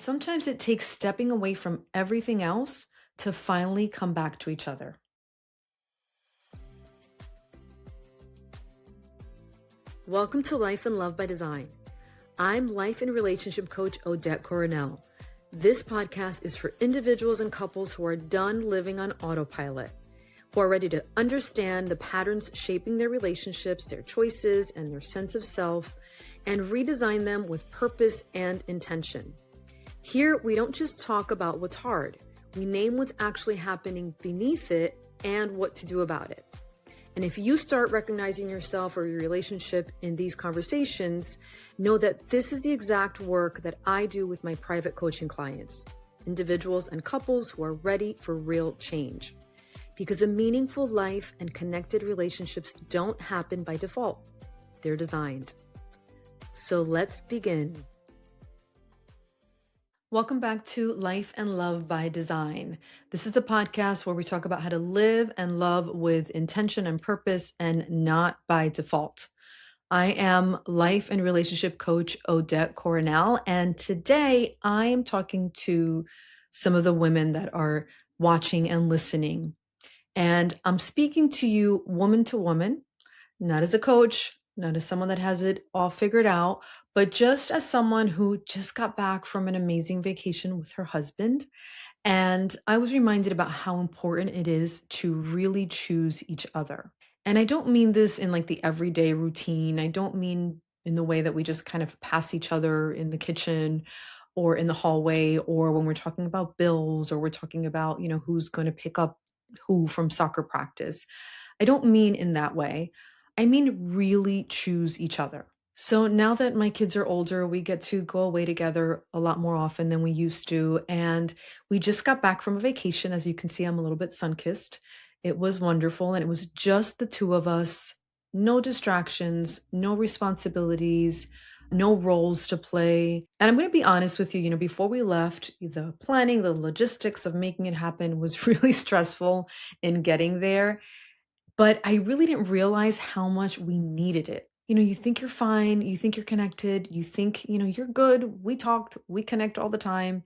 Sometimes it takes stepping away from everything else to finally come back to each other. Welcome to Life and Love by Design. I'm life and relationship coach Odette Coronel. This podcast is for individuals and couples who are done living on autopilot, who are ready to understand the patterns shaping their relationships, their choices, and their sense of self, and redesign them with purpose and intention. Here, we don't just talk about what's hard. We name what's actually happening beneath it and what to do about it. And if you start recognizing yourself or your relationship in these conversations, know that this is the exact work that I do with my private coaching clients, individuals and couples who are ready for real change. Because a meaningful life and connected relationships don't happen by default. They're designed. So let's begin. Welcome back to Life and Love by Design. This is the podcast where we talk about how to live and love with intention and purpose and not by default. I am life and relationship coach Odette Coronel, and today I am talking to some of the women that are watching and listening. And I'm speaking to you woman to woman, not as a coach, not as someone that has it all figured out, but just as someone who just got back from an amazing vacation with her husband. And I was reminded about how important it is to really choose each other. And I don't mean this in like the everyday routine. I don't mean in the way that we just kind of pass each other in the kitchen or in the hallway, or when we're talking about bills, or we're talking about, who's going to pick up who from soccer practice. I don't mean in that way. I mean, really choose each other. So now that my kids are older, we get to go away together a lot more often than we used to. And we just got back from a vacation. As you can see, I'm a little bit sun-kissed. It was wonderful. And it was just the two of us, no distractions, no responsibilities, no roles to play. And I'm going to be honest with you, before we left, the planning, the logistics of making it happen was really stressful in getting there. But I really didn't realize how much we needed it. You think you're fine, you think you're connected, you think, you're good. We talked, we connect all the time.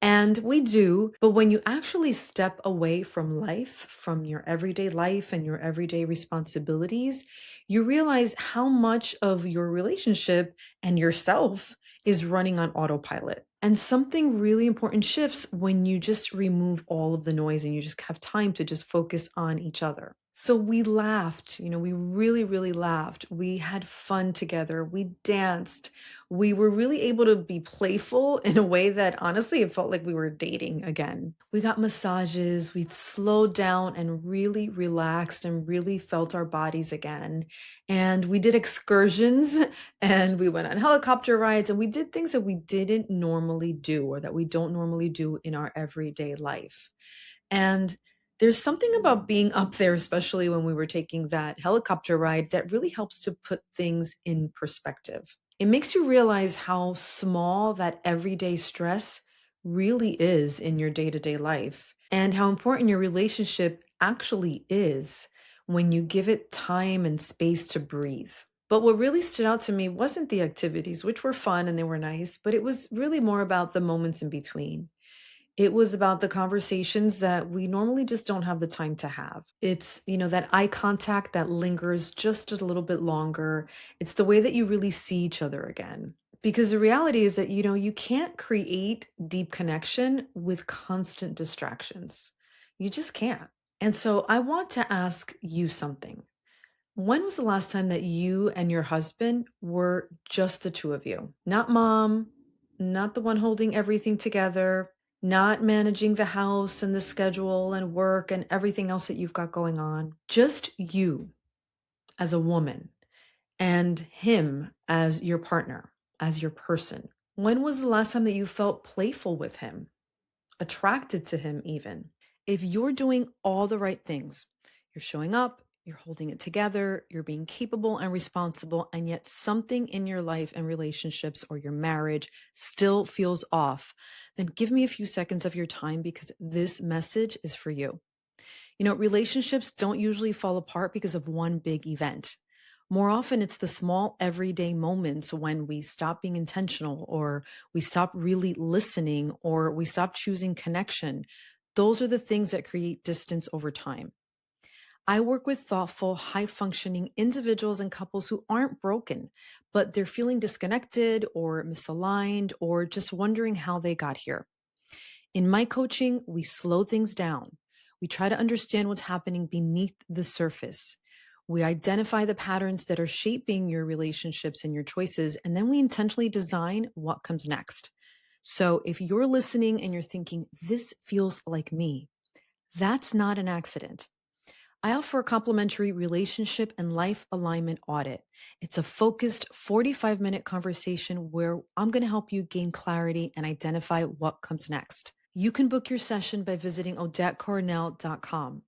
And we do. But when you actually step away from life, from your everyday life and your everyday responsibilities, you realize how much of your relationship and yourself is running on autopilot. And something really important shifts when you just remove all of the noise and you just have time to just focus on each other. So we laughed, we really, really laughed. We had fun together. We danced. We were really able to be playful in a way that honestly, it felt like we were dating again. We got massages. We slowed down and really relaxed and really felt our bodies again. And we did excursions and we went on helicopter rides and we did things that we didn't normally do or that we don't normally do in our everyday life. And there's something about being up there, especially when we were taking that helicopter ride, that really helps to put things in perspective. It makes you realize how small that everyday stress really is in your day-to-day life and how important your relationship actually is when you give it time and space to breathe. But what really stood out to me wasn't the activities, which were fun and they were nice, but it was really more about the moments in between. It was about the conversations that we normally just don't have the time to have. It's, that eye contact that lingers just a little bit longer. It's the way that you really see each other again. Because the reality is that, you can't create deep connection with constant distractions. You just can't. And so I want to ask you something. When was the last time that you and your husband were just the two of you? Not mom, not the one holding everything together, not managing the house and the schedule and work and everything else that you've got going on. Just you as a woman and him as your partner, as your person. When was the last time that you felt playful with him, attracted to him even? If you're doing all the right things, you're showing up, you're holding it together, you're being capable and responsible, and yet something in your life and relationships or your marriage still feels off, then give me a few seconds of your time because this message is for you. Relationships don't usually fall apart because of one big event. More often, it's the small everyday moments when we stop being intentional, or we stop really listening, or we stop choosing connection. Those are the things that create distance over time. I work with thoughtful, high functioning individuals and couples who aren't broken, but they're feeling disconnected or misaligned or just wondering how they got here. In my coaching, we slow things down. We try to understand what's happening beneath the surface. We identify the patterns that are shaping your relationships and your choices, and then we intentionally design what comes next. So if you're listening and you're thinking, this feels like me, that's not an accident. I offer a complimentary relationship and life alignment audit. It's a focused 45-minute conversation where I'm going to help you gain clarity and identify what comes next. You can book your session by visiting odettecornell.com.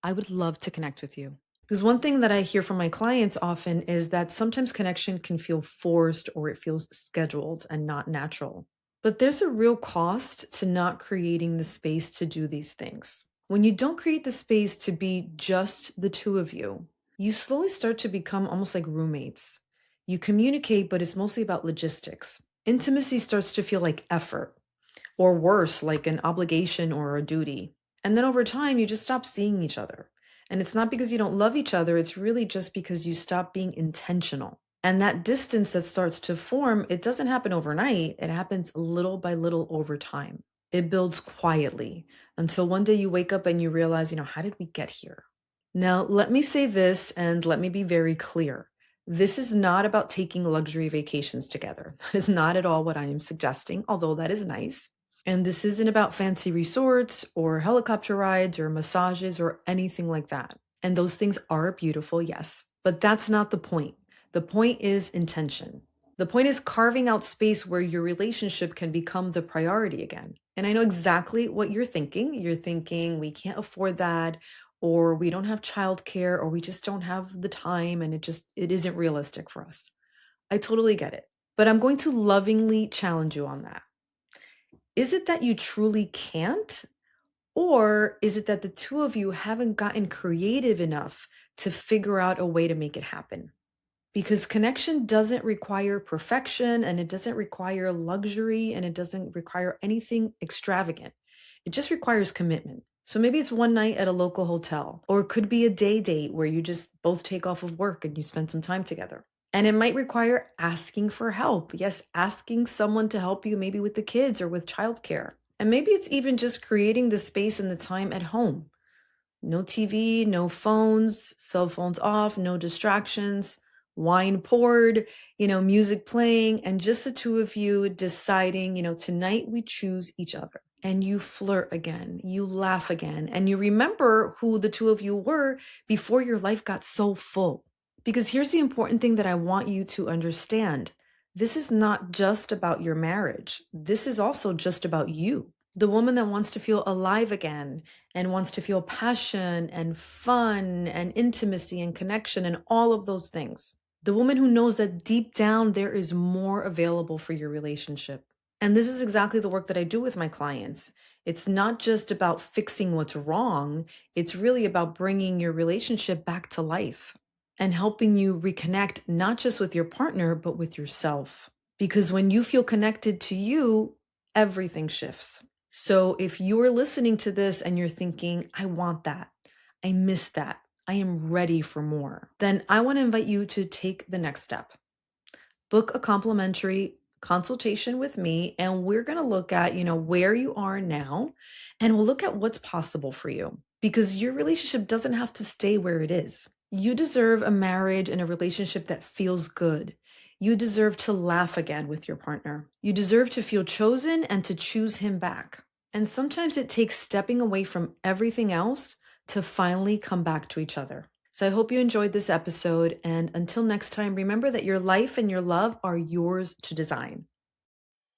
I would love to connect with you. Because one thing that I hear from my clients often is that sometimes connection can feel forced or it feels scheduled and not natural. But there's a real cost to not creating the space to do these things. When you don't create the space to be just the two of you, you slowly start to become almost like roommates. You communicate, but it's mostly about logistics. Intimacy starts to feel like effort, or worse, like an obligation or a duty. And then over time, you just stop seeing each other. And it's not because you don't love each other, it's really just because you stop being intentional. And that distance that starts to form, it doesn't happen overnight. It happens little by little over time. It builds quietly until one day you wake up and you realize, how did we get here? Now, let me say this and let me be very clear. This is not about taking luxury vacations together. That is not at all what I am suggesting, although that is nice. And this isn't about fancy resorts or helicopter rides or massages or anything like that. And those things are beautiful, yes, but that's not the point. The point is intention. The point is carving out space where your relationship can become the priority again. And I know exactly what you're thinking. You're thinking, we can't afford that, or we don't have childcare, or we just don't have the time, and it isn't realistic for us. I totally get it. But I'm going to lovingly challenge you on that. Is it that you truly can't? Or is it that the two of you haven't gotten creative enough to figure out a way to make it happen? Because connection doesn't require perfection, and it doesn't require luxury, and it doesn't require anything extravagant. It just requires commitment. So maybe it's one night at a local hotel, or it could be a day date where you just both take off of work and you spend some time together. And it might require asking for help. Yes, asking someone to help you, maybe with the kids or with childcare. And maybe it's even just creating the space and the time at home. No TV, no phones, cell phones off, no distractions, wine poured, music playing, and just the two of you deciding, tonight we choose each other. And you flirt again, you laugh again, and you remember who the two of you were before your life got so full. Because here's the important thing that I want you to understand. This is not just about your marriage. This is also just about you. The woman that wants to feel alive again and wants to feel passion and fun and intimacy and connection and all of those things. The woman who knows that deep down there is more available for your relationship. And this is exactly the work that I do with my clients. It's not just about fixing what's wrong. It's really about bringing your relationship back to life and helping you reconnect not just with your partner, but with yourself. Because when you feel connected to you, everything shifts. So if you're listening to this and you're thinking, I want that, I miss that, I am ready for more, then I want to invite you to take the next step. Book a complimentary consultation with me, and we're going to look at, where you are now, and we'll look at what's possible for you, because your relationship doesn't have to stay where it is. You deserve a marriage and a relationship that feels good. You deserve to laugh again with your partner. You deserve to feel chosen and to choose him back. And sometimes it takes stepping away from everything else to finally come back to each other. So I hope you enjoyed this episode. And until next time, remember that your life and your love are yours to design.